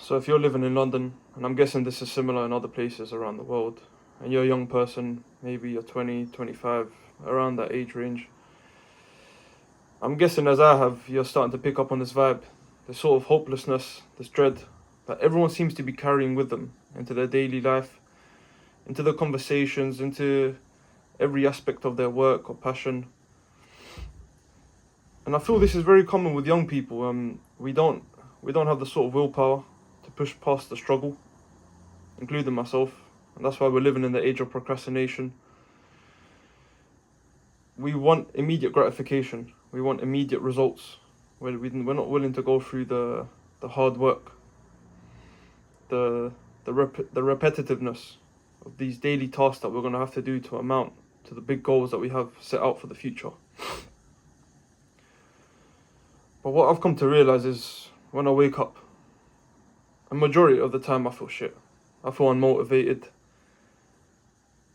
So if you're living in London, and I'm guessing this is similar in other places around the world, and you're a young person, maybe you're 20, 25, around that age range, I'm guessing as I have, you're starting to pick up on this vibe, this sort of hopelessness, this dread that everyone seems to be carrying with them into their daily life, into their conversations, into every aspect of their work or passion. And I feel this is very common with young people. We don't have the sort of willpower to push past the struggle, including myself, and that's why we're living in the age of procrastination. We want immediate gratification. We want immediate results. We're not willing to go through the hard work, the repetitiveness of these daily tasks that we're going to have to do to amount to the big goals that we have set out for the future. But what I've come to realize is when I wake up, a majority of the time I feel shit. I feel unmotivated.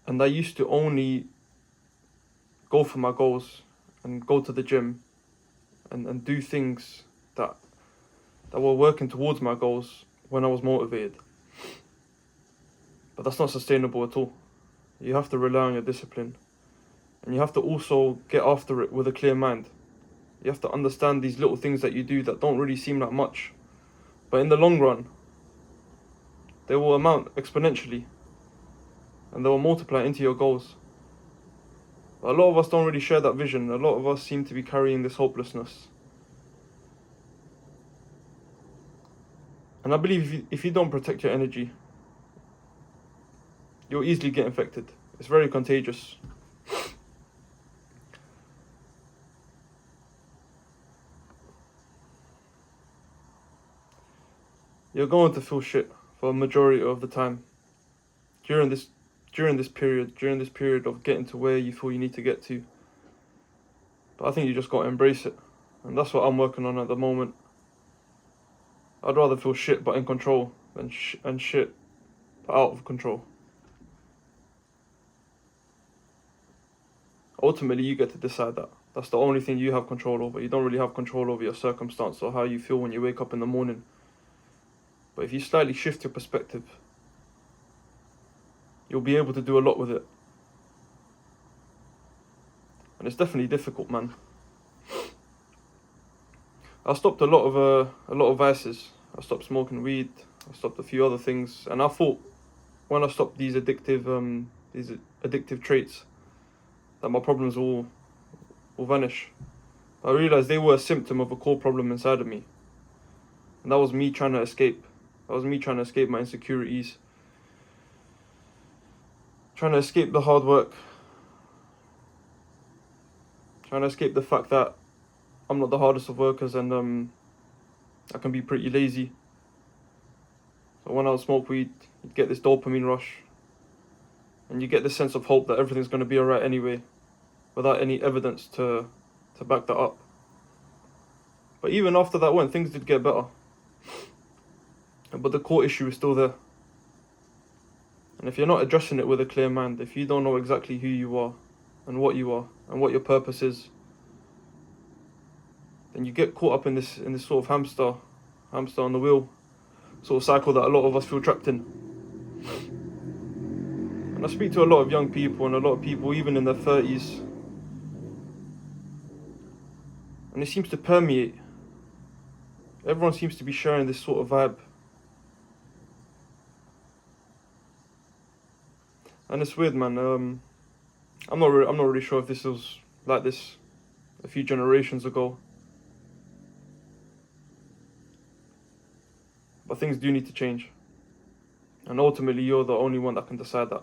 And I used to only go for my goals and go to the gym and do things that were working towards my goals when I was motivated. But that's not sustainable at all. You have to rely on your discipline. And you have to also get after it with a clear mind. You have to understand these little things that you do that don't really seem like much. But in the long run, they will amount exponentially. And they will multiply into your goals. But a lot of us don't really share that vision. A lot of us seem to be carrying this hopelessness. And I believe if you don't protect your energy, you'll easily get infected. It's very contagious. You're going to feel shit for a majority of the time during this period of getting to where you feel you need to get to. But I think you just got to embrace it. And that's what I'm working on at the moment. I'd rather feel shit but in control than shit but out of control. Ultimately, you get to decide that. That's the only thing you have control over. You don't really have control over your circumstance or how you feel when you wake up in the morning. But if you slightly shift your perspective, you'll be able to do a lot with it. And it's definitely difficult, man. I stopped a lot of vices. I stopped smoking weed. I stopped a few other things, and I thought when I stopped these addictive traits that my problems will vanish. I realized they were a symptom of a core problem inside of me, and that was me trying to escape. That was me trying to escape my insecurities, trying to escape the hard work, trying to escape the fact that I'm not the hardest of workers and I can be pretty lazy. So when I would smoke weed, you'd get this dopamine rush, and you get this sense of hope that everything's going to be alright anyway, without any evidence to back that up. But even after that went, things did get better. But the core issue is still there. And if you're not addressing it with a clear mind, if you don't know exactly who you are and what your purpose is, then you get caught up in this sort of hamster on the wheel sort of cycle that a lot of us feel trapped in. And I speak to a lot of young people and a lot of people even in their 30s, and it seems to permeate. Everyone seems to be sharing this sort of vibe. And it's weird, man. I'm not really sure if this was like this a few generations ago. But things do need to change. And ultimately, you're the only one that can decide that.